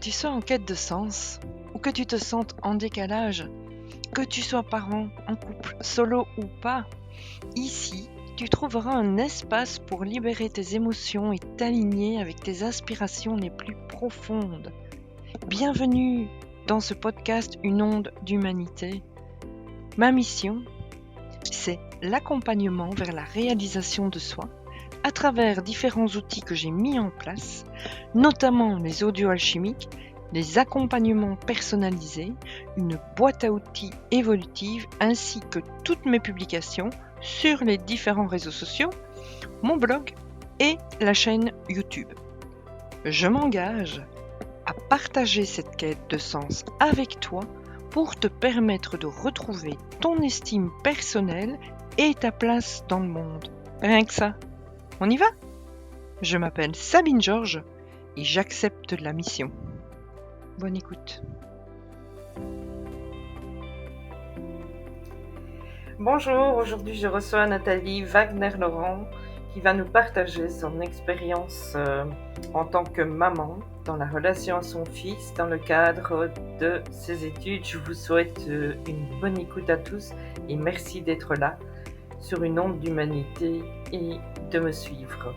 tu sois en quête de sens ou que tu te sentes en décalage, que tu sois parent, en couple, solo ou pas, ici, tu trouveras un espace pour libérer tes émotions et t'aligner avec tes aspirations les plus profondes. Bienvenue dans ce podcast Une onde d'humanité. Ma mission, c'est l'accompagnement vers la réalisation de soi à travers différents outils que j'ai mis en place, notamment les audios alchimiques, les accompagnements personnalisés, une boîte à outils évolutive ainsi que toutes mes publications sur les différents réseaux sociaux, mon blog et la chaîne YouTube. Je m'engage à partager cette quête de sens avec toi pour te permettre de retrouver ton estime personnelle et ta place dans le monde. Rien que ça. On y va? Je m'appelle Sabine Georges et j'accepte la mission. Bonne écoute. Bonjour, aujourd'hui je reçois Nathalie Wagner-Laurent qui va nous partager son expérience en tant que maman dans la relation à son fils dans le cadre de ses études. Je vous souhaite une bonne écoute à tous et merci d'être là sur une onde d'humanité et de me suivre.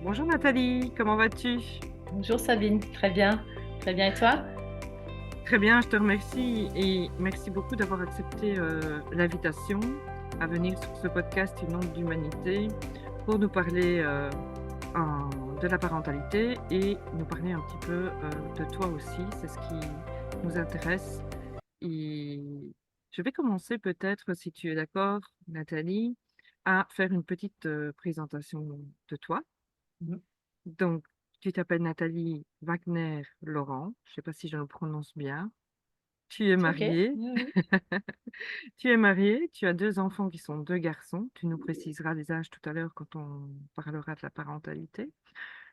Bonjour Nathalie, comment vas-tu? Bonjour Sabine, très bien. Très bien, et toi? Très bien, je te remercie et merci beaucoup d'avoir accepté l'invitation à venir sur ce podcast Une onde d'humanité pour nous parler de la parentalité et nous parler un petit peu de toi aussi. C'est ce qui nous intéresse. Et je vais commencer peut-être, si tu es d'accord, Nathalie, à faire une petite présentation de toi. Mhm. Donc, tu t'appelles Nathalie Wagner-Laurent. Je ne sais pas si je le prononce bien. Tu es Ok. mariée. Oui. Tu es mariée. Tu as deux enfants qui sont deux garçons. Tu nous préciseras les âges tout à l'heure quand on parlera de la parentalité.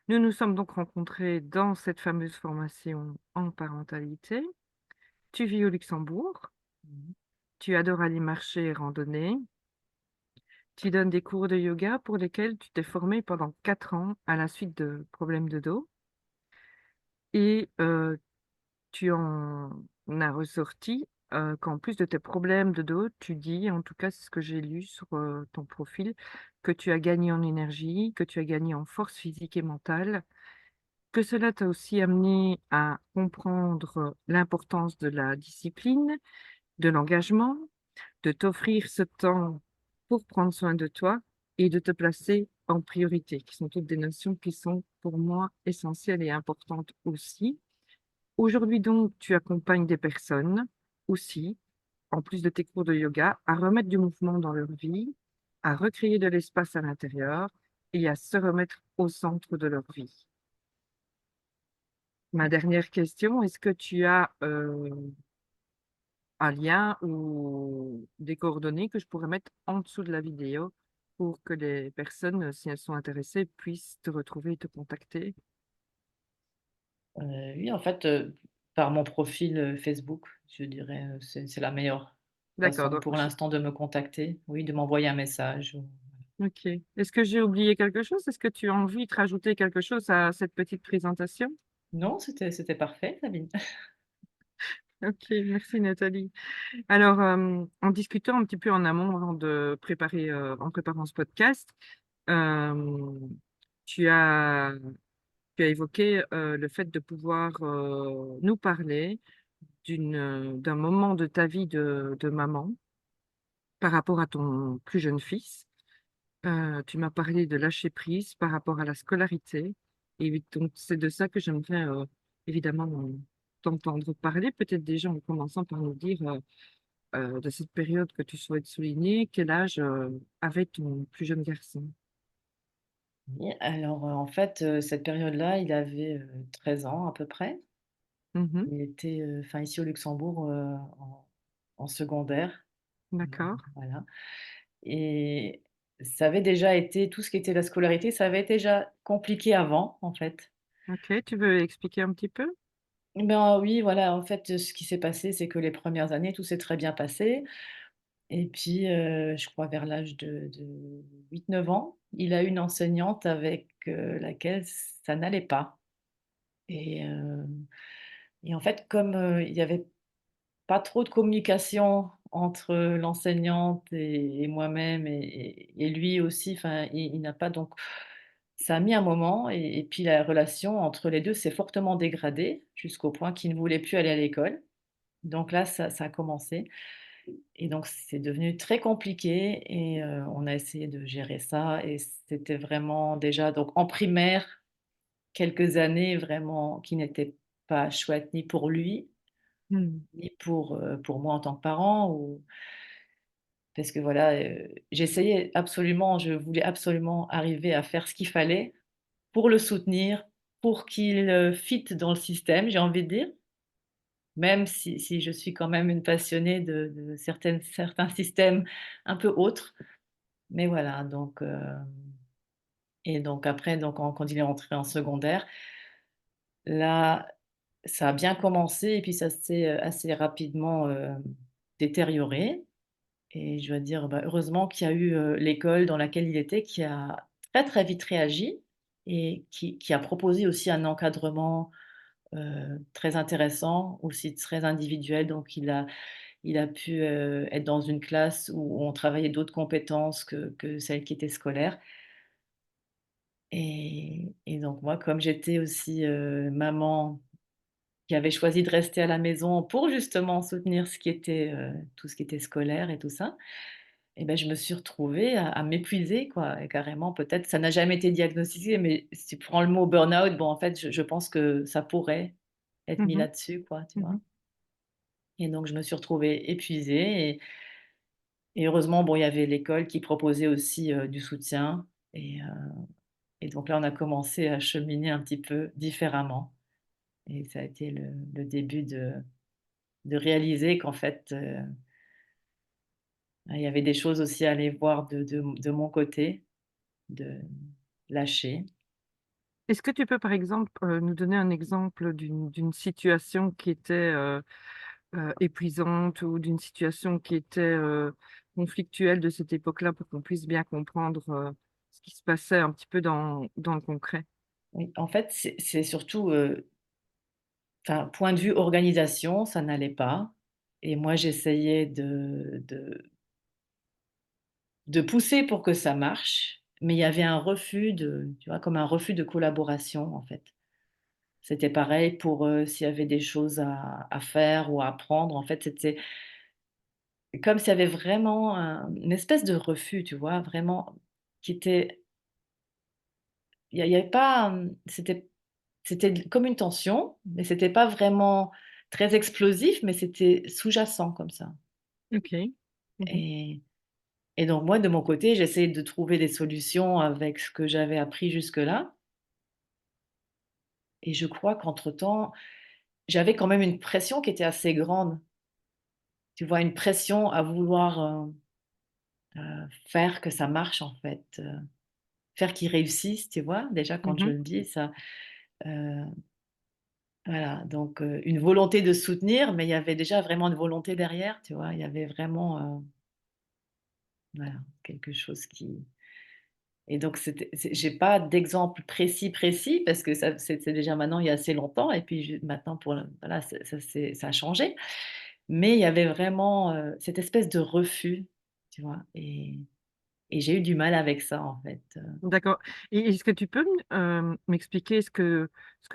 Nous nous sommes donc rencontrés dans cette fameuse formation en parentalité. Tu vis au Luxembourg. Mhm. Tu adores aller marcher et randonner. Tu donnes des cours de yoga pour lesquels tu t'es formée pendant 4 ans à la suite de problèmes de dos. Et tu en as ressorti qu'en plus de tes problèmes de dos, tu dis, en tout cas c'est ce que j'ai lu sur ton profil, que tu as gagné en énergie, que tu as gagné en force physique et mentale, que cela t'a aussi amené à comprendre l'importance de la discipline, de l'engagement, de t'offrir ce temps pour prendre soin de toi et de te placer en priorité, qui sont toutes des notions qui sont pour moi essentielles et importantes aussi. Aujourd'hui donc, tu accompagnes des personnes aussi, en plus de tes cours de yoga, à remettre du mouvement dans leur vie, à recréer de l'espace à l'intérieur et à se remettre au centre de leur vie. Ma dernière question, est-ce que tu as un lien ou des coordonnées que je pourrais mettre en dessous de la vidéo pour que les personnes, si elles sont intéressées, puissent te retrouver et te contacter? Oui, en fait, par mon profil Facebook, je dirais, c'est la meilleure D'accord, façon donc pour l'instant de me contacter. Oui, de m'envoyer un message. ok. Est-ce que j'ai oublié quelque chose? Est-ce que tu as envie de rajouter quelque chose à cette petite présentation? Non, c'était parfait, Sabine. Ok, merci Nathalie. Alors, en discutant un petit peu en amont avant de préparer, en préparant ce podcast, euh, tu as, tu as évoqué le fait de pouvoir nous parler d'un moment de ta vie de maman par rapport à ton plus jeune fils. Tu m'as parlé de lâcher prise par rapport à la scolarité. Et donc, c'est de ça que j'aimerais évidemment t'entendre parler, peut-être déjà en commençant par nous dire de cette période que tu souhaites souligner, quel âge avait ton plus jeune garçon? Oui, alors, en fait, cette période-là, il avait, 13 ans à peu près. Mhm, Il était, enfin, ici au Luxembourg, en secondaire. d'accord. Voilà. Et ça avait déjà été tout ce qui était la scolarité, ça avait été déjà compliqué avant, en fait. Ok, tu veux expliquer un petit peu? Ben, oui, voilà, en fait, ce qui s'est passé, c'est que les premières années, tout s'est très bien passé et puis, je crois vers l'âge de 8-9 ans, il a une enseignante avec, laquelle ça n'allait pas. et hem et en fait, comme, il y avait pas trop de communication entre l'enseignante et moi-même et lui aussi, enfin, il n'a pas donc ça a mis un moment et puis la relation entre les 2 s'est fortement dégradée jusqu'au point qu'il ne voulait plus aller à l'école. Donc là, ça a commencé et donc c'est devenu très compliqué et on a essayé de gérer ça et c'était vraiment déjà donc en primaire, quelques années vraiment qui n'étaient pas chouettes ni pour lui, Mmh. ni pour moi en tant que parent ou parce que voilà, j'essayais absolument, je voulais absolument arriver à faire ce qu'il fallait pour le soutenir, pour qu'il, fit dans le système, j'ai envie de dire. Même si je suis quand même une passionnée de certains systèmes un peu autres. Mais voilà, donc et donc après, donc quand il est rentré en secondaire, là, ça a bien commencé et puis ça s'est, assez rapidement, détérioré et je dois dire, bah, heureusement qu'il y a eu, l'école dans laquelle il était qui a très, très vite réagi et qui a proposé aussi un encadrement, très intéressant, aussi très individuel. Donc il a pu, être dans une classe où on travaillait d'autres compétences que celles qui étaient scolaires et donc moi, comme j'étais aussi, maman qui avait choisi de rester à la maison pour justement soutenir ce qui était, tout ce qui était scolaire et tout ça et ben je me suis retrouvée à m'épuiser quoi et carrément peut-être ça n'a jamais été diagnostiqué mais si tu prends le mot burn-out, bon en fait je pense que ça pourrait être mis Mmh. là-dessus quoi, tu vois? Mmh. Et donc je me suis retrouvée épuisée et heureusement, bon, il y avait l'école qui proposait aussi, du soutien et donc là, on a commencé à cheminer un petit peu différemment et ça a été le début de réaliser qu'en fait, il y avait des choses aussi à aller voir de mon côté, de lâcher. Est-ce que tu peux, par exemple, nous donner un exemple d'une situation qui était, épuisante ou d'une situation qui était, conflictuelle de cette époque-là pour qu'on puisse bien comprendre, ce qui se passait un petit peu dans le concret? Oui, en fait, c'est surtout, enfin, point de vue organisation, ça n'allait pas et moi, j'essayais de pousser pour que ça marche, mais il y avait un refus de tu vois, comme un refus de collaboration, en fait. C'était pareil pour, s'il y avait des choses à faire ou à apprendre, en fait, c'était comme s'il y avait vraiment une espèce de refus, tu vois? Vraiment qui était il y avait pas, c'était comme une tension, mais c'était pas vraiment très explosif, mais c'était sous-jacent comme ça OK. Mmh. et et donc moi, de mon côté, j'essayais de trouver des solutions avec ce que j'avais appris jusque-là et je crois qu'entre-temps, j'avais quand même une pression qui était assez grande. Tu vois? Une pression à vouloir, faire que ça marche en fait, faire qu'ils réussissent, tu vois? Déjà quand je Mmh. le dis ça, heu, voilà donc une volonté de soutenir, mais il y avait déjà vraiment une volonté derrière, tu vois? Il y avait vraiment, voilà, quelque chose qui et donc c'est j'ai pas d'exemple précis parce que ça c'est déjà maintenant il y a assez longtemps et puis je maintenant pour le voilà, ça a changé. Mais il y avait vraiment, cette espèce de refus, tu vois? Et j'ai eu du mal avec ça, en fait, D'accord, et est-ce que tu peux m'expliquer ce que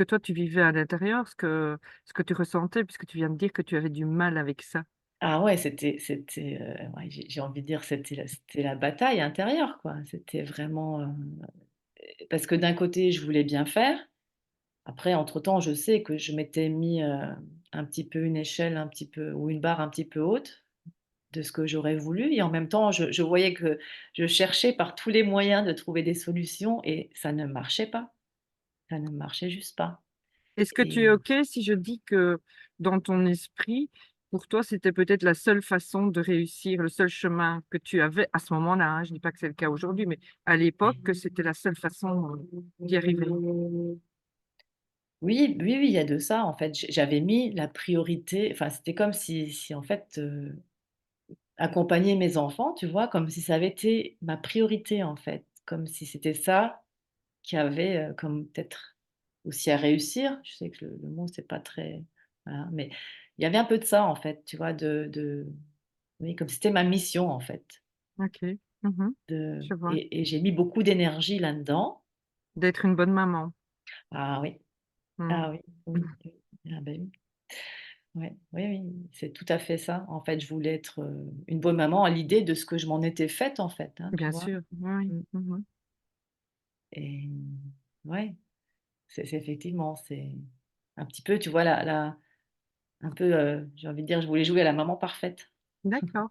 toi tu vivais à l'intérieur, ce que tu ressentais puisque tu viens de dire que tu avais du mal avec ça? Ah ouais, ouais, j'ai envie de dire, c'était la bataille intérieure, quoi. C'était vraiment, parce que d'un côté, je voulais bien faire. Après, entre-temps, je sais que je m'étais mis, un petit peu une échelle un petit peu ou une barre un petit peu haute de ce que j'aurais voulu et en même temps, je voyais que je cherchais par tous les moyens de trouver des solutions et ça ne marchait pas. Ça ne marchait juste pas Est-ce que tu et es OK si je dis que dans ton esprit, pour toi, c'était peut-être la seule façon de réussir, le seul chemin que tu avais à ce moment-là, hein, je dis pas que c'est le cas aujourd'hui, mais à l'époque, que c'était la seule façon, d'y arriver? oui, oui, oui, il y a de ça, en fait. J'avais mis la priorité enfin, c'était comme si en fait, accompagner mes enfants, tu vois? Comme si ça avait été ma priorité, en fait. Comme si c'était ça qui avait, comme peut-être aussi à réussir. Je sais que le mot c'est pas très voilà, mais il y avait un peu de ça en fait, tu vois? De oui, comme c'était ma mission en fait, OK. Mmh. de Je vois. et j'ai mis beaucoup d'énergie là-dedans. D'être une bonne maman. Ah oui, Mmh. ah oui, oui, oui. Ah bah oui. Ouais, oui, oui, c'est tout à fait ça. En fait, je voulais être, une bonne maman à l'idée de ce que je m'en étais faite, en fait, hein, tu Bien vois? sûr. Oui, oui. Mmh Mmh. et ouais, c'est effectivement, c'est un petit peu, tu vois, la un peu, j'ai envie de dire, je voulais jouer à la maman parfaite. D'accord.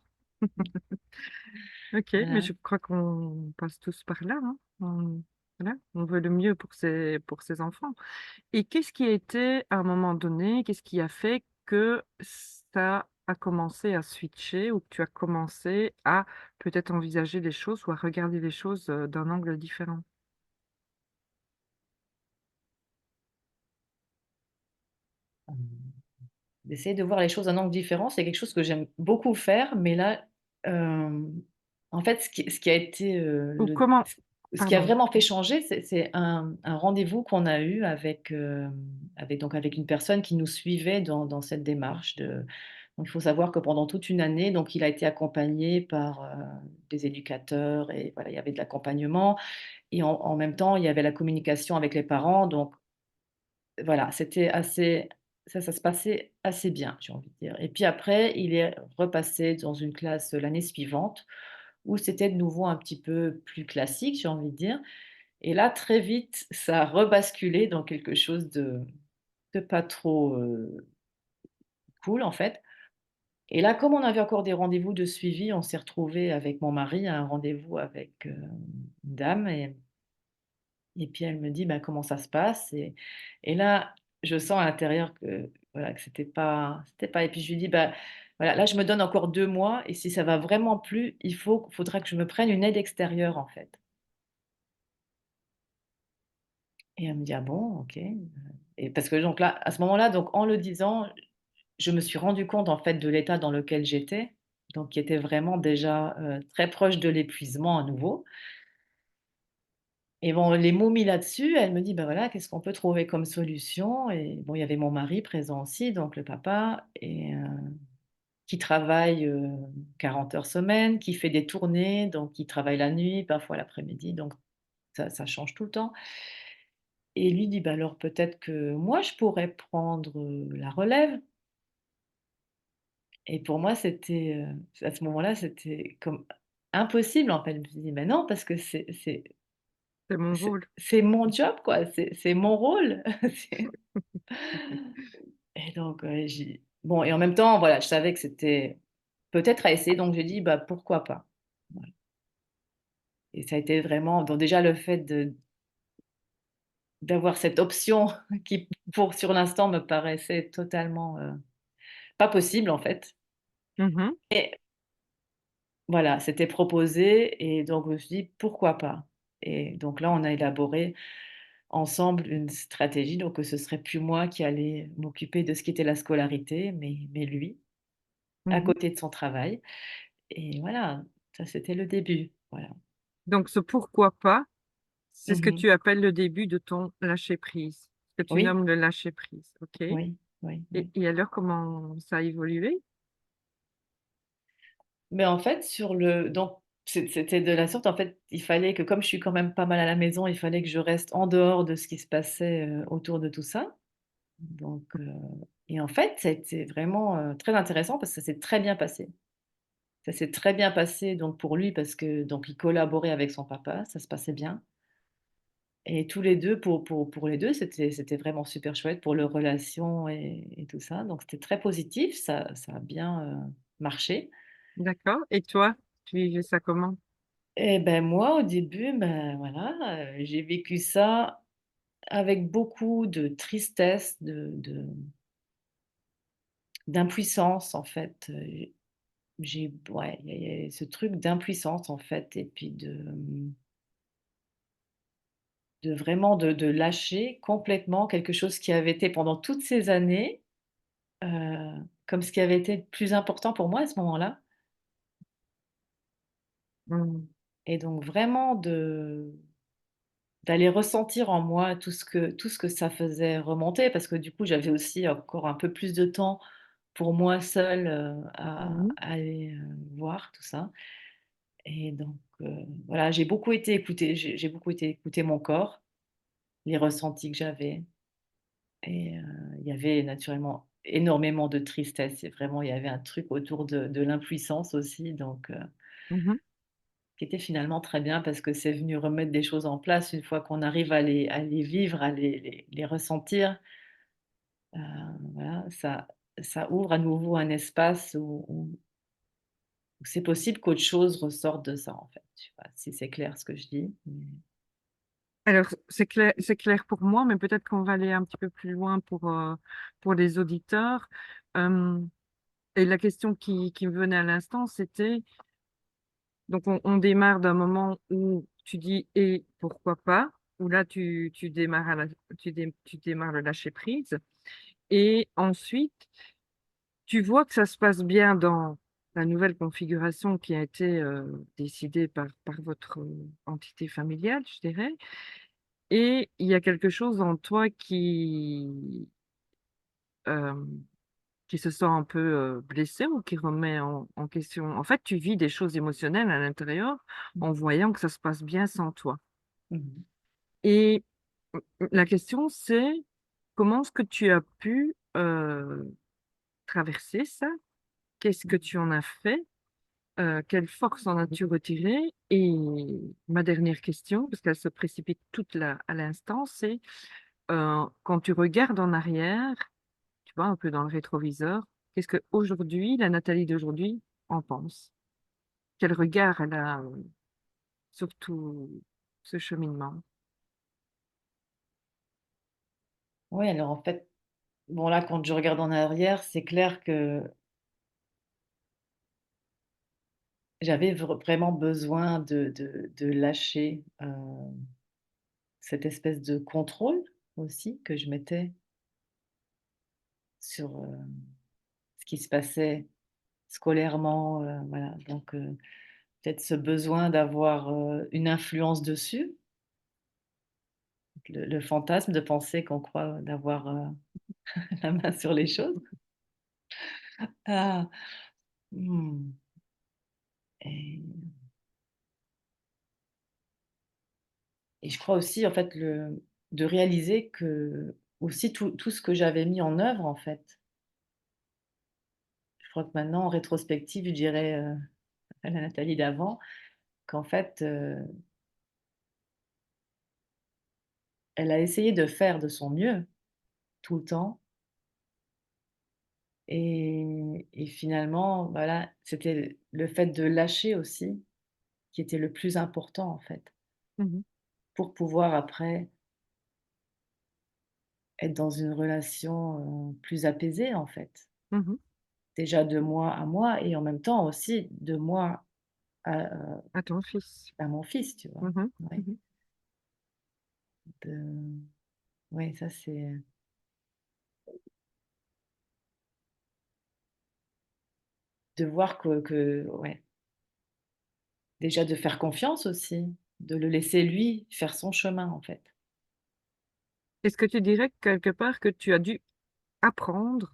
OK, mais Voilà. je crois qu'on passe tous par là, hein. Voilà, on veut le mieux pour ses enfants. Et qu'est-ce qui a été, à un moment donné, qu'est-ce qui a fait que ça a commencé à switcher ou que tu as commencé à peut-être envisager les choses ou à regarder les choses, d'un angle différent? D'essayer de voir les choses d'un angle différent, c'est quelque chose que j'aime beaucoup faire, mais là, hem, en fait, ce qui a été, Ou comment ce qui a pardon. vraiment fait changer, c'est un rendez-vous qu'on a eu avec, avec donc avec une personne qui nous suivait dans cette démarche de donc il faut savoir que pendant toute une année, donc il a été accompagné par, des éducateurs et voilà, il y avait de l'accompagnement et en même temps, il y avait la communication avec les parents donc voilà, c'était assez ça se passait assez bien, j'ai envie de dire et puis après, il est repassé dans une classe, l'année suivante où c'était de nouveau un petit peu plus classique, j'ai envie de dire et là, très vite, ça a rebasculé dans quelque chose de pas trop, cool, en fait et là, comme on avait encore des rendez-vous de suivi, on s'est retrouvés avec mon mari à un rendez-vous avec, une dame et puis elle me dit: «Bah, comment ça se passe?» et là, je sens à l'intérieur que, voilà, que c'était pas et puis je lui dis: «Bah, voilà, là, je me donne encore 2 mois et si ça va vraiment plus, faudra que je me prenne une aide extérieure, en fait». Et elle me dit: «Ah bon? OK». Et parce que donc là, à ce moment-là, donc en le disant, je me suis rendu compte, en fait, de l'état dans lequel j'étais, donc qui était vraiment déjà, très proche de l'épuisement à nouveau. Et bon, les mots mis là-dessus, elle me dit: «Bah, voilà, qu'est-ce qu'on peut trouver comme solution?» et bon, il y avait mon mari présent aussi, donc le papa qui travaille, 40 heures semaine, qui fait des tournées, donc qui travaille la nuit, parfois l'après-midi, donc ça change tout le temps et lui dit: «Bah, alors peut-être que moi je pourrais prendre, la relève» et pour moi c'était, à ce moment-là, c'était comme impossible, en fait. Je me suis dit: «Mais non, parce que C'est mon rôle. c'est mon job, quoi, c'est mon rôle». C'est et donc j'ai bon et en même temps, voilà, je savais que c'était peut-être à essayer, donc j'ai dit: «Bah, pourquoi pas?» Voilà et ça a été vraiment donc déjà le fait d'avoir cette option qui pour sur l'instant me paraissait totalement, pas possible, en fait Mmh. et voilà, c'était proposé et donc je me suis dit: «Pourquoi pas?» et donc là, on a élaboré ensemble une stratégie, donc ce serait plus moi qui allais m'occuper de ce qui était la scolarité, mais lui, à Mmh. côté de son travail. Et voilà, ça c'était le début, voilà. Donc ce pourquoi pas, c'est ce que Mmh. tu appelles le début de ton lâcher prise, ce que tu Oui, nommes le lâcher prise, OK. oui, oui, oui. Et alors comment ça a évolué? Mais en fait sur le donc c'était de la sorte en fait, il fallait que comme je suis quand même pas mal à la maison, il fallait que je reste en dehors de ce qui se passait, autour de tout ça. Donc et en fait, ça a été vraiment, très intéressant parce que ça s'est très bien passé. Ça s'est très bien passé donc pour lui parce que donc il collaborait avec son papa, ça se passait bien. Et tous les 2 pour les 2 c'était vraiment super chouette pour leur relation et tout ça, donc c'était très positif, ça a bien, marché D'accord, et toi, tu vivais ça comment? et ben, moi, au début, ben, voilà, j'ai vécu ça avec beaucoup de tristesse, d'impuissance, en fait, j'ai ouais, il y a ce truc d'impuissance, en fait et puis de vraiment de lâcher complètement quelque chose qui avait été pendant toutes ces années comme ce qui avait été le plus important pour moi à ce moment-là Mmh. et donc vraiment d'aller ressentir en moi tout ce que ça faisait remonter parce que du coup, j'avais aussi encore un peu plus de temps pour moi seule, Mmh. à aller, voir tout ça et donc voilà, j'ai beaucoup été écouter, j'ai beaucoup été écouter mon corps, les ressentis que j'avais et il y avait naturellement énormément de tristesse et vraiment il y avait un truc autour de l'impuissance aussi donc Mmh. qui était finalement très bien parce que c'est venu remettre des choses en place une fois qu'on arrive à les vivre, à les ressentir, heu, voilà, ça ouvre à nouveau un espace où c'est possible qu'autre chose ressorte de ça, en fait. Je sais pas si c'est clair ce que je dis, mais Alors, c'est clair pour moi, mais peut-être qu'on va aller un petit peu plus loin pour les auditeurs. Hem Et la question qui me venait à l'instant, c'était donc on démarre d'un moment où tu dis: «Et pourquoi pas?» où là tu démarres à la tu démarres le lâcher prise et ensuite tu vois que ça se passe bien dans la nouvelle configuration qui a été, décidée par votre, entité familiale, je dirais et il y a quelque chose en toi hem qui se sent un peu, blessé ou qui remet en question en fait, tu vis des choses émotionnelles à l'intérieur mmh. en voyant que ça se passe bien sans toi Mmh. et la question c'est: comment est-ce que tu as pu, traverser ça? Qu'est-ce que Mmh. tu en as fait? Quelle force en as-tu retiré? Et ma dernière question, parce qu'elle se précipite toute là à l'instant, c'est, quand tu regardes en arrière, tu vois, un peu dans le rétroviseur, qu'est-ce qu'aujourd'hui, la Nathalie d'aujourd'hui en pense? Quel regard elle a, sur tout ce cheminement? Ouais, alors en fait, bon là, quand je regarde en arrière, c'est clair que j'avais vraiment besoin de lâcher, cette espèce de contrôle aussi que je mettais sur, ce qui se passait scolairement, voilà donc peut-être ce besoin d'avoir, une influence dessus, le fantasme de penser qu'on croit d'avoir, la main sur les choses. Ah! Mmh et je crois aussi en fait le de réaliser que aussi tout ce que j'avais mis en œuvre en fait, je crois que maintenant en rétrospective, je dirais, à la Nathalie d'avant, qu'en fait, elle a essayé de faire de son mieux tout le temps et finalement, voilà, c'était le fait de lâcher aussi qui était le plus important en fait, Mmh mh. pour pouvoir après être dans une relation, plus apaisée en fait. Mmh. Déjà de moi à moi et en même temps aussi de moi À ton fils. à mon fils, tu vois? Mmh mh. Ouais, Mmh. de ouais, ça c'est de voir que ouais, déjà de faire confiance aussi, de le laisser lui faire son chemin en fait. Est-ce que tu dirais quelque part que tu as dû apprendre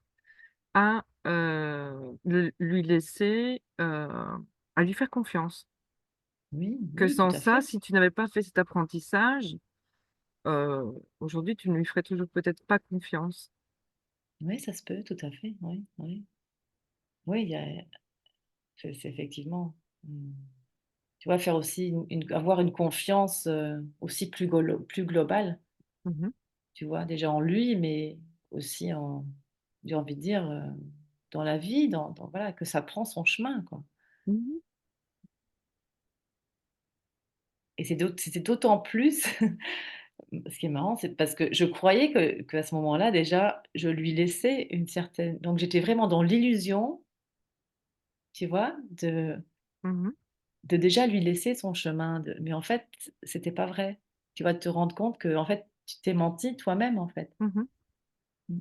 à, le lui laisser, à lui faire confiance? Oui, Que oui, tout sans à ça, fait. si tu n'avais pas fait cet apprentissage, aujourd'hui tu ne lui ferais toujours peut-être pas confiance? Oui, ça se peut, tout à fait, oui, oui. Oui, il y a c'est effectivement, tu vois, faire aussi une avoir une confiance, aussi plus globale, Mmh mh. tu vois? Déjà en lui, mais aussi en j'ai envie de dire, dans la vie, dans voilà, que ça prend son chemin, quoi. Mmh mh. Et c'était d'autant plus ce qui est marrant, c'est parce que je croyais qu'à ce moment-là, déjà, je lui laissais une certaine donc j'étais vraiment dans l'illusion, tu vois? Mmh. De déjà lui laisser son chemin de mais en fait, c'était pas vrai. Tu vas te rendre compte que en fait, tu t'es menti toi-même, en fait. Mmh. Mmh.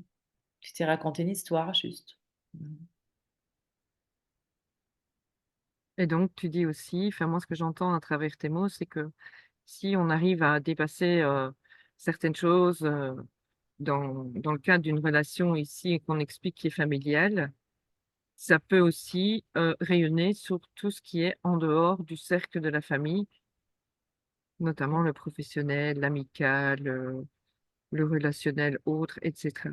Tu t'es raconté une histoire juste. Mmh. Et donc tu dis aussi, enfin moi ce que j'entends à travers tes mots, c'est que si on arrive à dépasser, certaines choses, dans le cadre d'une relation ici qu'on explique qui est familiale, ça peut aussi, rayonner sur tout ce qui est en dehors du cercle de la famille, notamment Ouais, le professionnel, l'amical, le relationnel autre et cetera.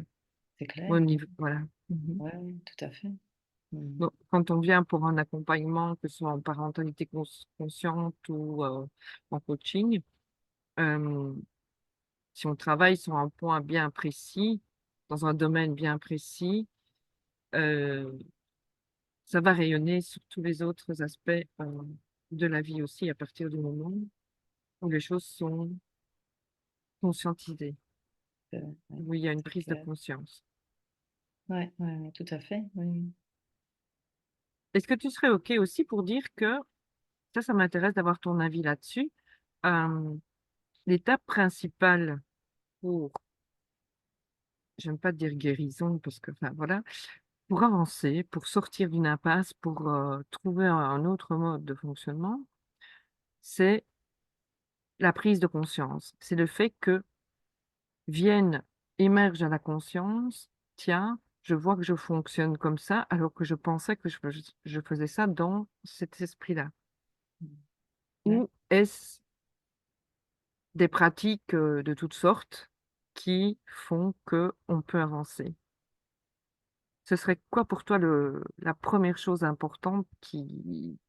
c'est clair. Au niveau voilà. Mmh. Ouais, ouais, tout à fait. Mmh. Donc quand on vient pour un accompagnement, que ce soit en parentalité consciente ou, en coaching, hem, si on travaille sur un point bien précis, dans un domaine bien précis, heu, ça va rayonner sur tous les autres aspects, de la vie aussi à partir du moment où les choses sont conscientisées, Ouais, où il y a une c'est prise de clair. conscience. Ouais, ouais, ouais, tout à fait. Oui, oui. Est-ce que tu serais OK aussi pour dire que ça m'intéresse d'avoir ton avis là-dessus, hem, l'étape principale pour, j'aime pas dire guérison parce que enfin voilà, pour avancer, pour sortir d'une impasse, pour, trouver un autre mode de fonctionnement, c'est la prise de conscience. C'est le fait que vienne, émerge à la conscience: «Tiens, je vois que je fonctionne comme ça, alors que je pensais que je faisais ça dans cet esprit-là». Mmh. Ouais. Ou est-ce des pratiques, de toutes sortes qui font qu'on peut avancer? Ce serait quoi pour toi la première chose importante qui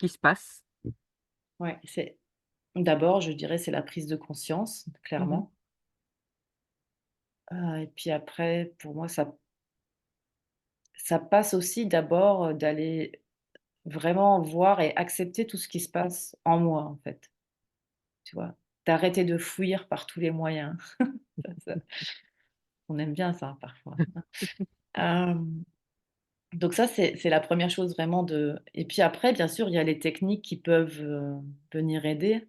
se passe? Ouais, c'est d'abord, je dirais, c'est la prise de conscience, Mmh mh. clairement. Et puis après, pour moi, ça passe aussi d'abord, d'aller vraiment voir et accepter tout ce qui se passe en moi, en fait, tu vois? D'arrêter de fuir par tous les moyens. Ça on aime bien ça parfois, hein. Hem, donc ça, c'est la première chose vraiment de et puis après, bien sûr, il y a les techniques qui peuvent, venir aider,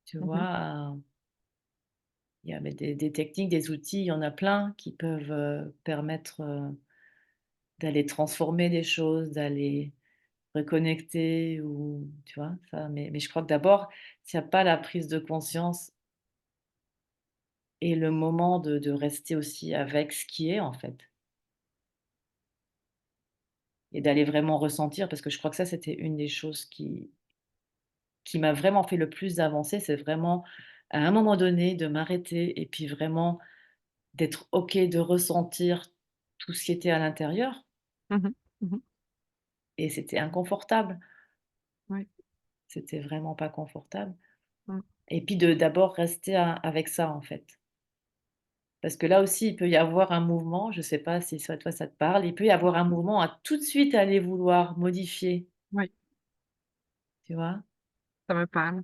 tu Mmh. vois? Il y a mais des techniques, des outils, il y en a plein qui peuvent, permettre, d'aller transformer des choses, d'aller reconnecter ou tu vois? Ça, mais je crois que d'abord, s'il y a pas la prise de conscience et le moment de rester aussi avec ce qui est, en fait et d'aller vraiment ressentir parce que je crois que ça, c'était une des choses qui m'a vraiment fait le plus avancer, c'est vraiment à un moment donné de m'arrêter et puis vraiment d'être OK, de ressentir tout ce qui était à l'intérieur Mmh mh. Mmh. et c'était inconfortable. Ouais. C'était vraiment pas confortable Mmh. et puis de d'abord rester a avec ça, en fait. Parce que là aussi, il peut y avoir un mouvement, je sais pas si ça toi ça te parle, il peut y avoir un mouvement à tout de suite aller vouloir modifier, Ouais, tu vois? ça me parle.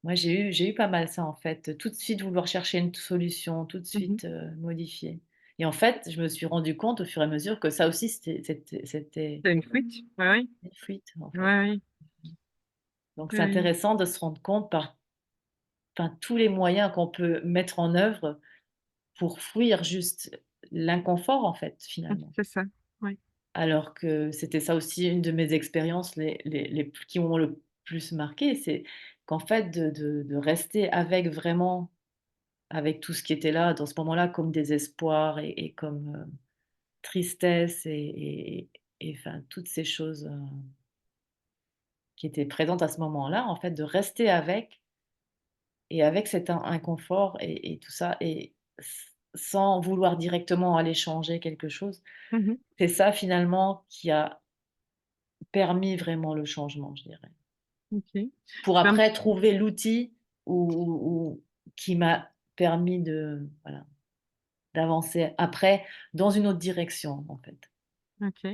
Moi, j'ai eu pas mal ça, en fait, tout de suite vouloir chercher une solution, tout de Mmh mh. suite, modifier et en fait, je me suis rendu compte au fur et à mesure que ça aussi c'était C'est une fuite. Ouais, ouais. une fuite, en fait. Ouais, ouais. Donc c'est Oui, oui. intéressant de se rendre compte par enfin, tous les moyens qu'on peut mettre en œuvre pour fuir juste l'inconfort, en fait, Mmh, finalement. c'est ça. Ouais. Alors que c'était ça aussi une de mes expériences les plus qui m'ont le plus marquée, c'est qu'en fait de rester avec vraiment avec tout ce qui était là dans ce moment-là comme désespoir et comme, tristesse et enfin toutes ces choses, qui étaient présentes à ce moment-là, en fait, de rester avec et avec cet inconfort et tout ça et sans vouloir directement aller changer quelque chose. Mmh mh. C'est ça finalement qui a permis vraiment le changement, je dirais. OK. Pour Je vais un après trouver l'outil ou qui m'a permis de voilà, d'avancer après dans une autre direction, en fait. OK.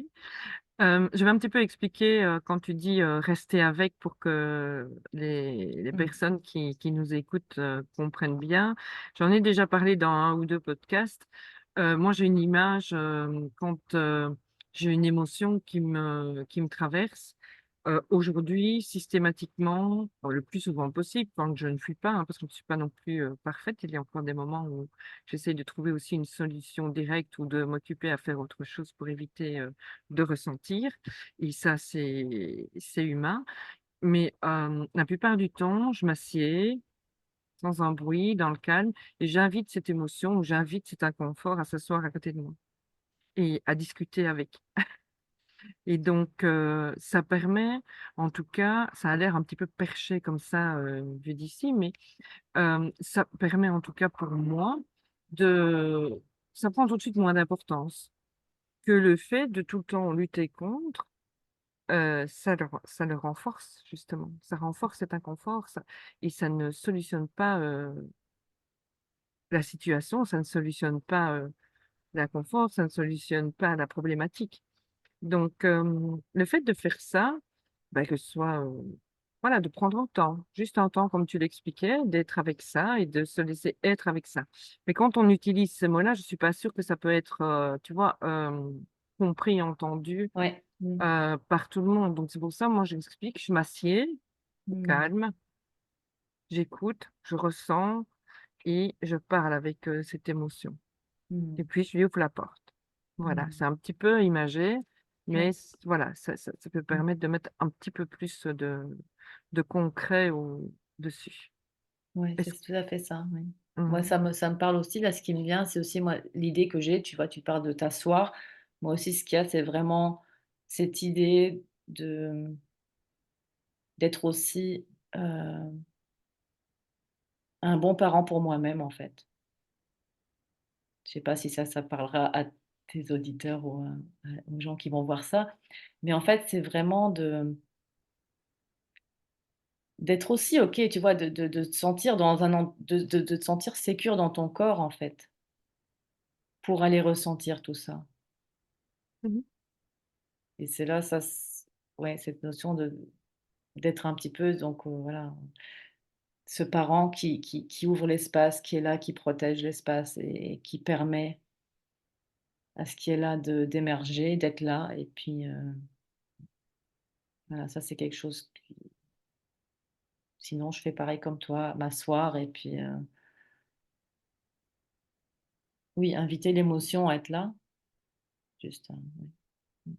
Je vais un petit peu expliquer, quand tu dis, rester avec pour que les Mmh. personnes qui nous écoutent, comprennent bien. J'en ai déjà parlé dans un ou 2 podcasts. Moi, j'ai une image, quand, j'ai une émotion qui me traverse. Aujourd'hui, systématiquement, le plus souvent possible, quand je ne fuis pas, hein, parce que je ne suis pas non plus, parfaite. Il y a encore des moments où j'essaie de trouver aussi une solution directe ou de m'occuper à faire autre chose pour éviter, de ressentir et ça c'est humain. mais la plupart du temps, je m'assieds sans un bruit, dans le calme et j'invite cette émotion ou j'invite cet inconfort à s'asseoir à côté de moi et à discuter avec. Et donc ça permet, en tout cas, ça a l'air un petit peu perché comme ça, vu d'ici, mais ça permet en tout cas pour moi de ça prend tout de suite moins d'importance que le fait de tout le temps lutter contre, ça le renforce justement. Ça renforce cet inconfort, ça et ça ne solutionne pas, la situation, ça ne solutionne pas, l'inconfort, ça ne solutionne pas la problématique. Donc le fait de faire ça, bah, que ce soit, voilà, de prendre un temps, juste un temps comme tu l'expliquais, d'être avec ça et de se laisser être avec ça. Mais quand on utilise ces mots-là, je suis pas sûre que ça peut être, tu vois, compris, entendu, Ouais. Mmh. par tout le monde. Donc c'est pour ça, moi, j'explique, je m'assieds au Mmh. calme, j'écoute, je ressens et je parle avec, cette émotion. Mmh. Et puis je lui ouvre la porte. Voilà, Mmh. c'est un petit peu imagé, mais Ouais. voilà, ça peut Mmh. permettre de mettre un petit peu plus, de concret au dessus. Ouais, c'est Est-ce tout à fait ça, oui. Moi, mmh, ça me parle aussi, là, ce qui me vient, c'est aussi moi l'idée que j'ai, tu vois, tu parles de t'asseoir. Moi aussi, ce qu'il y a, c'est vraiment cette idée d'être aussi, un bon parent pour moi-même, en fait. Je sais pas si ça parlera à tes auditeurs ou aux gens qui vont voir ça, mais en fait, c'est vraiment d'être aussi OK, tu vois, de te sentir dans un en de te sentir sécure dans ton corps, en fait, pour aller ressentir tout ça. mmh Et c'est là, ça c ouais, cette notion d'être un petit peu donc voilà, ce parent qui ouvre l'espace, qui est là, qui protège l'espace et qui permet à ce qui est là d'émerger, d'être là et puis, voilà, ça c'est quelque chose qui sinon je fais pareil comme toi, m'asseoir et puis, oui, inviter l'émotion à être là, juste, ouais. Mmh.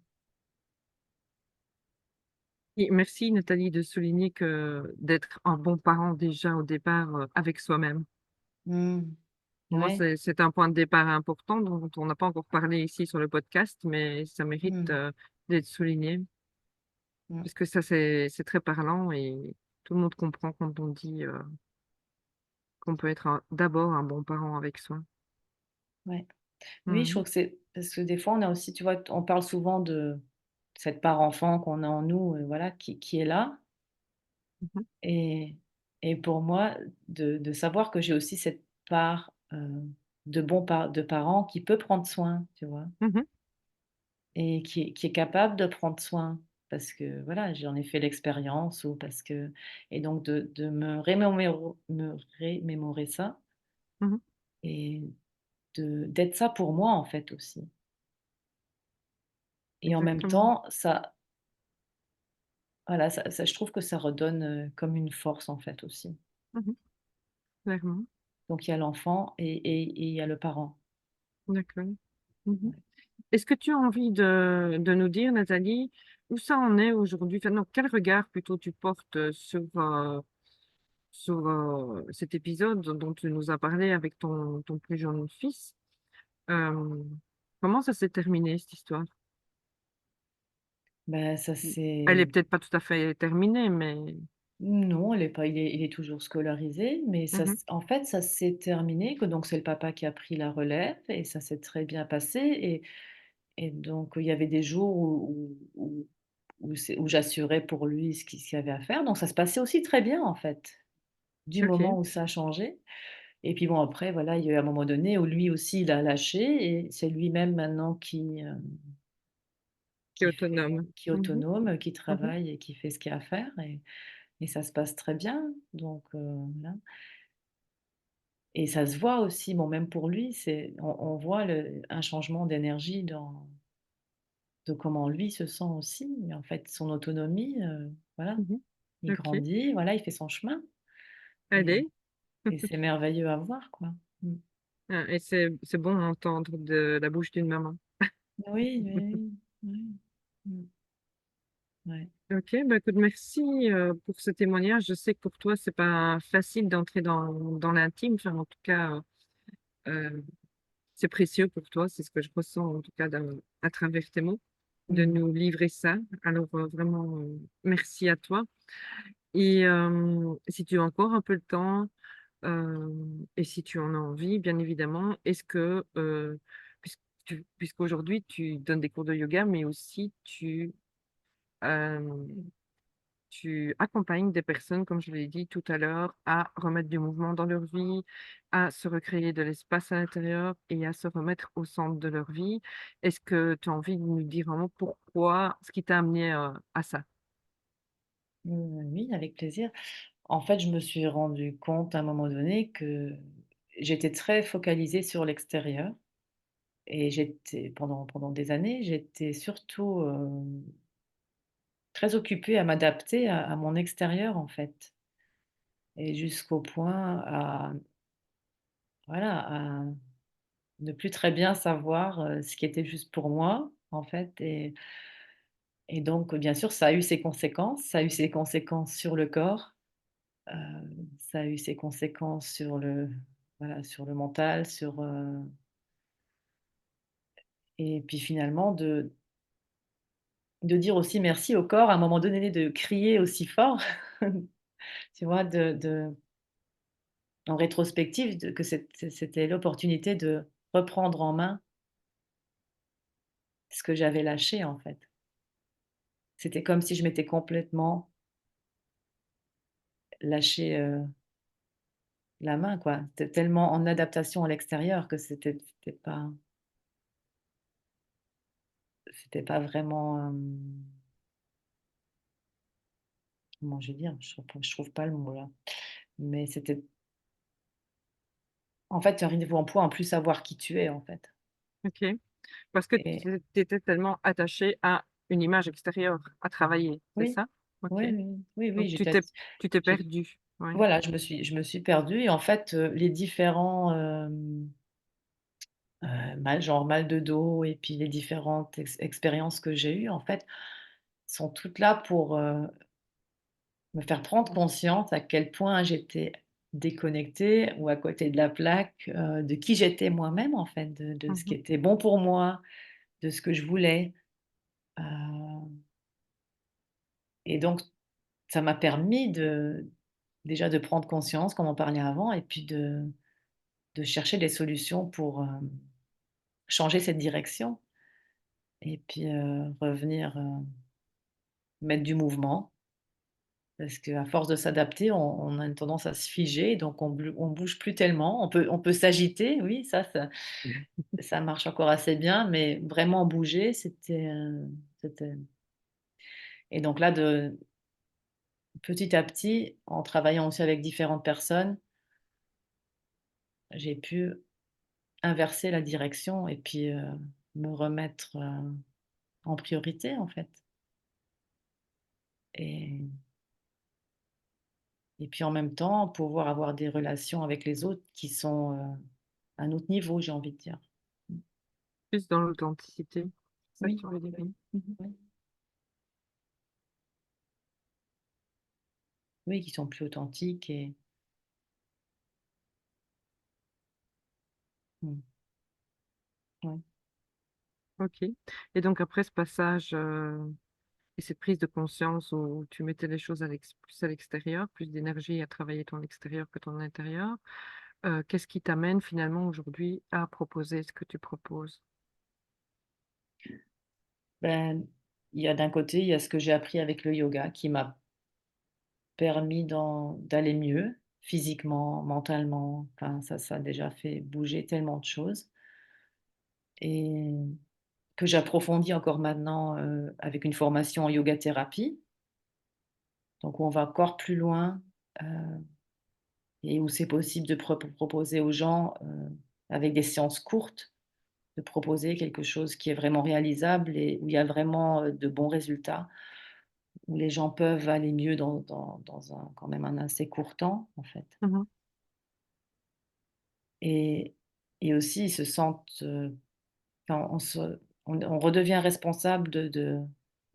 et merci Nathalie de souligner que d'être un bon parent déjà au départ, avec soi-même. Mmh. Pour moi, Ouais. c'est un point de départ important dont on n'a pas encore parlé ici sur le podcast, mais ça mérite, Mmh. d'être souligné Mmh. puisque ça c'est très parlant et tout le monde comprend quand on dit, qu'on peut être d'abord un bon parent avec soi. Ouais. Oui, je Mmh. trouve que c'est parce que des fois, on a aussi, tu vois, on parle souvent de cette part enfant qu'on a en nous, voilà, qui est là Mmh mh. et pour moi, de savoir que j'ai aussi cette part, de parent qui peut prendre soin, tu vois? Mmh. Et qui est capable de prendre soin parce que, voilà, j'en ai fait l'expérience ou parce que et donc de me remémorer ça Mmh. et d'être ça pour moi, en fait, aussi et en même Exactement. temps, ça voilà, ça je trouve que ça redonne, comme une force, en fait, aussi. Mmh. Clairement. Donc il y a l'enfant et il y a le parent. D'accord. Mmh. Ouais. Est-ce que tu as envie de nous dire, Nathalie, où ça en est aujourd'hui? Enfin non, quel regard plutôt tu portes, sur, cet épisode dont tu nous as parlé avec ton plus jeune fils? Hem, Comment ça s'est terminé cette histoire? Bah, ça Mmh. Elle est c'est peut-être pas tout à fait terminée, mais non, elle est pas il est toujours scolarisé, mais ça mmh mh. s en fait, ça s'est terminé que donc c'est le papa qui a pris la relève et ça s'est très bien passé et donc il y avait des jours où j'assurais pour lui ce qu'il y avait à faire, donc ça se passait aussi très bien, en fait, du OK, moment où ça a changé et puis bon après voilà, il y a eu un moment donné où lui aussi il a lâché et c'est lui-même maintenant qui est qui fait autonome. qui est Mmh mh. autonome, qui Mmh. travaille et qui fait ce qu'il y a à faire et ça se passe très bien donc voilà et ça se voit aussi, bon même pour lui, on voit un changement d'énergie de comment lui se sent aussi et en fait son autonomie, voilà, Mmh. il OK. grandit, voilà, il fait son chemin et Allez. c'est merveilleux à voir quoi. Mmh. Et c'est bon à entendre de la bouche d'une maman. Oui, oui, oui, oui. Mmh. ouais. OK, bah, écoute, merci, pour ce témoignage. Je sais que pour toi, c'est pas facile d'entrer dans l'intime, enfin, en tout cas, heu, c'est précieux pour toi, c'est ce que je ressens, en tout cas, à travers tes mots, de Mmh. nous livrer ça. Alors, vraiment, merci à toi et si tu as encore un peu le temps, et si tu en as envie, bien évidemment, est-ce que, puisqu'aujourd'hui tu donnes des cours de yoga, mais aussi hem tu accompagnes des personnes, comme je l'ai dit tout à l'heure, à remettre du mouvement dans leur vie, à se recréer de l'espace à l'intérieur et à se remettre au centre de leur vie. Est-ce que tu as envie de nous dire vraiment pourquoi, ce qui t'a amené, à ça? Oui, avec plaisir. En fait, je me suis rendu compte à un moment donné que j'étais très focalisée sur l'extérieur et j'étais pendant des années, j'étais surtout, très occupée à m'adapter à mon extérieur, en fait, et jusqu'au point à voilà, à ne plus très bien savoir, ce qui était juste pour moi, en fait, et donc bien sûr, ça a eu ses conséquences. Ça a eu ses conséquences sur le corps, heu, ça a eu ses conséquences sur le voilà, sur le mental, et puis finalement de dire aussi merci au corps à un moment donné, de crier aussi fort, tu vois? En rétrospective, que c'était l'opportunité de reprendre en main ce que j'avais lâché, en fait. C'était comme si je m'étais complètement lâché, la main, quoi. C'était tellement en adaptation à l'extérieur que c'était pas vraiment, comment je vais dire? Je trouve pas le mot là. Mais c'était en fait, tu arrives au point à plus savoir qui tu es, en fait. OK. Parce que Et tu étais tellement attaché à une image extérieure à travailler, c'est oui, ça? OK. oui, oui, oui, oui, Donc tu t'es j'ai perdu. Ouais. voilà, je me suis perdue, et en fait, les différents, mal de dos, et puis les différentes expériences que j'ai eues, en fait, sont toutes là pour, me faire prendre conscience à quel point j'étais déconnectée ou à côté de la plaque, de qui j'étais moi-même, en fait, de ce qui Mmh. était bon pour moi, de ce que je voulais, heu et donc ça m'a permis déjà de prendre conscience, comme on parlait avant, et puis de chercher des solutions pour, changer cette direction, et puis, revenir, mettre du mouvement. Parce qu'à force de s'adapter, on a une tendance à se figer, donc on bouge plus tellement. On peut s'agiter, oui, ça marche encore assez bien, mais vraiment bouger, c'était et donc là, petit à petit, en travaillant aussi avec différentes personnes, j'ai pu inverser la direction et puis, me remettre, en priorité, en fait, et puis en même temps, pouvoir avoir des relations avec les autres qui sont, à un autre niveau, j'ai envie de dire. Mmh. Plus dans l'authenticité, c'est ça que Oui, tu veux dire? oui, Mmh. oui. Oui, qui sont plus authentiques, et mmh, ouais. OK et donc après ce passage, et cette prise de conscience où tu mettais les choses plus à l'extérieur, plus d'énergie à travailler ton extérieur que ton intérieur, qu'est-ce qui t'amène finalement aujourd'hui à proposer ce que tu proposes? Ben, il y a d'un côté, il y a ce que j'ai appris avec le yoga qui m'a permis d'aller mieux physiquement, mentalement, enfin ça a déjà fait bouger tellement de choses, et que j'approfondis encore maintenant, avec une formation en yoga thérapie, donc où on va encore plus loin, heu et où c'est possible de proposer aux gens, avec des séances courtes, de proposer quelque chose qui est vraiment réalisable et où il y a vraiment, de bons résultats, où les gens peuvent aller mieux dans un quand même un assez court temps, en fait, Mmh. et aussi ils se sentent, enfin on redevient responsable de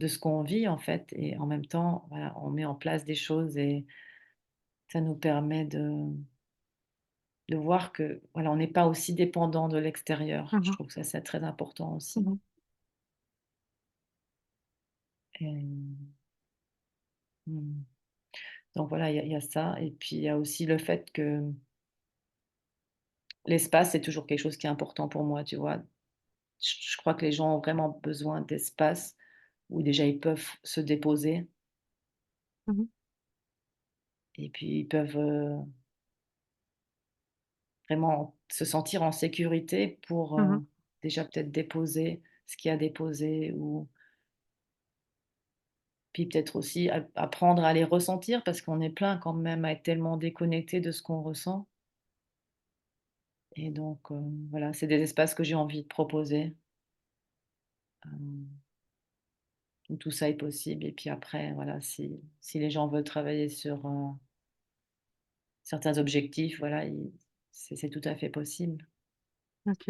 de ce qu'on vit, en fait, et en même temps, voilà, on met en place des choses et ça nous permet de voir que, voilà, on n'est pas aussi dépendant de l'extérieur. Je Mmh. trouve que ça, c'est très important aussi. Mmh. Et mmh, donc voilà, il y a ça et puis il y a aussi le fait que l'espace, c'est toujours quelque chose qui est important pour moi, tu vois? Je crois que les gens ont vraiment besoin d'espace où déjà ils peuvent se déposer Mmh. et puis ils peuvent, vraiment se sentir en sécurité pour, Mmh. déjà peut-être déposer ce qu'il y a à déposer ou puis peut-être aussi apprendre à les ressentir parce qu'on est plein quand même à être tellement déconnecté de ce qu'on ressent et donc voilà, c'est des espaces que j'ai envie de proposer, hem, où tout ça est possible et puis après voilà, si les gens veulent travailler sur, certains objectifs, voilà, c'est tout à fait possible. OK,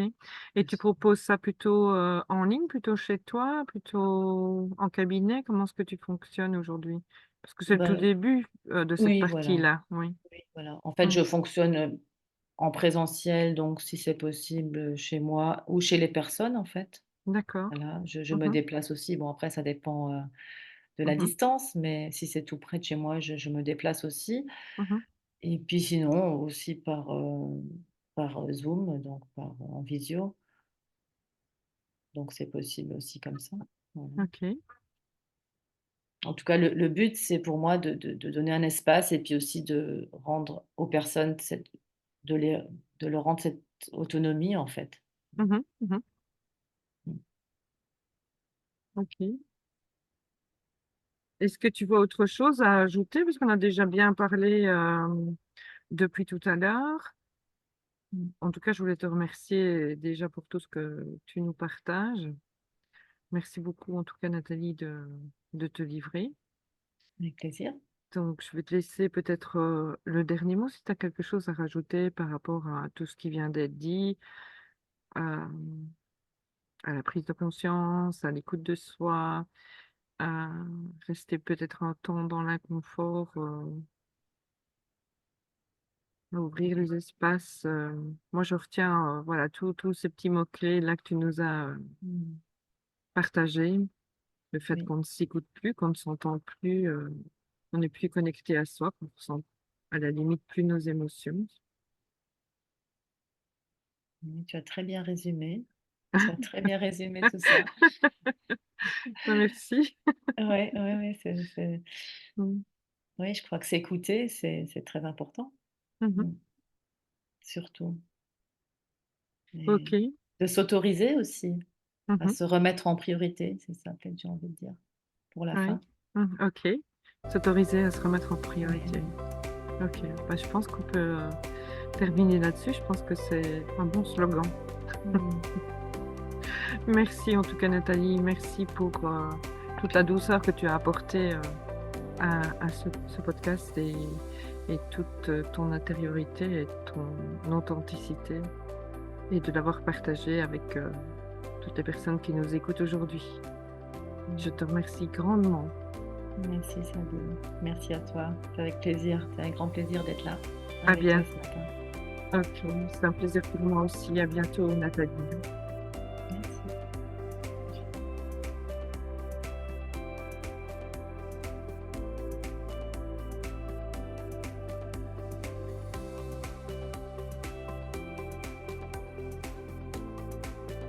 et tu proposes ça plutôt, en ligne, plutôt chez toi, plutôt en cabinet? Comment est-ce que tu fonctionnes aujourd'hui? Parce que c'est le tout Bah, début, de cette oui, voilà, partie-là, oui. oui, voilà. En fait, Mmh. je fonctionne, en présentiel, donc si c'est possible, chez moi ou chez les personnes, en fait. D'accord. Voilà, je me Mmh. déplace aussi. Bon, après, ça dépend, de la Mmh. distance, mais si c'est tout près de chez moi, je me déplace aussi Mmh. et puis sinon aussi par Zoom, donc en visio, donc c'est possible aussi comme ça. Voilà. OK. En tout cas, le but, c'est pour moi de donner un espace et puis aussi de rendre aux personnes de les de leur rendre cette autonomie, en fait. Mmh. Mmh. Mmh. OK. Est-ce que tu vois autre chose à ajouter? Parce qu'on a déjà bien parlé, depuis tout à l'heure. En tout cas, je voulais te remercier déjà pour tout ce que tu nous partages. Merci beaucoup en tout cas Nathalie de te livrer. Avec plaisir. Donc je vais te laisser peut-être, le dernier mot si tu as quelque chose à rajouter par rapport à tout ce qui vient d'être dit, hem, à la prise de conscience, à l'écoute de soi, à rester peut-être un temps dans l'inconfort, à ouvrir les espaces, moi je retiens, voilà tous ces petits mots-clés là que tu nous as, Mmh. partagés. Le fait Oui, qu'on ne s'écoute plus, qu'on ne s'entend plus, on n'est plus connecté à soi, qu'on ressent à la limite plus nos émotions. oui, tu as très bien résumé. Tu as très bien résumé tout ça. Bah, merci. Ouais, ouais, ouais, c'est Mmh. oui, je crois que s'écouter, c'est très important. Mmh mh. Mmh, surtout et OK. de s'autoriser aussi Mmh à mh. se remettre en priorité, c'est ça peut-être j'ai envie de dire, pour la Oui. fin. Mmh, OK. S'autoriser à se remettre en Ouais. priorité. OK. Bah, je pense qu'on peut, terminer là-dessus. Je pense que c'est un bon slogan. Mmh. Merci en tout cas Nathalie, merci pour, toute la douceur que tu as apportée, à ce podcast et toute, ton intériorité et ton authenticité et de l'avoir partagé avec, toutes les personnes qui nous écoutent aujourd'hui. Je te remercie grandement. Merci Sabine. Merci à toi. C'est avec plaisir. C'est un grand plaisir d'être là À avec toi bien ce matin. OK, c'est un plaisir pour moi aussi. À bientôt Nathalie.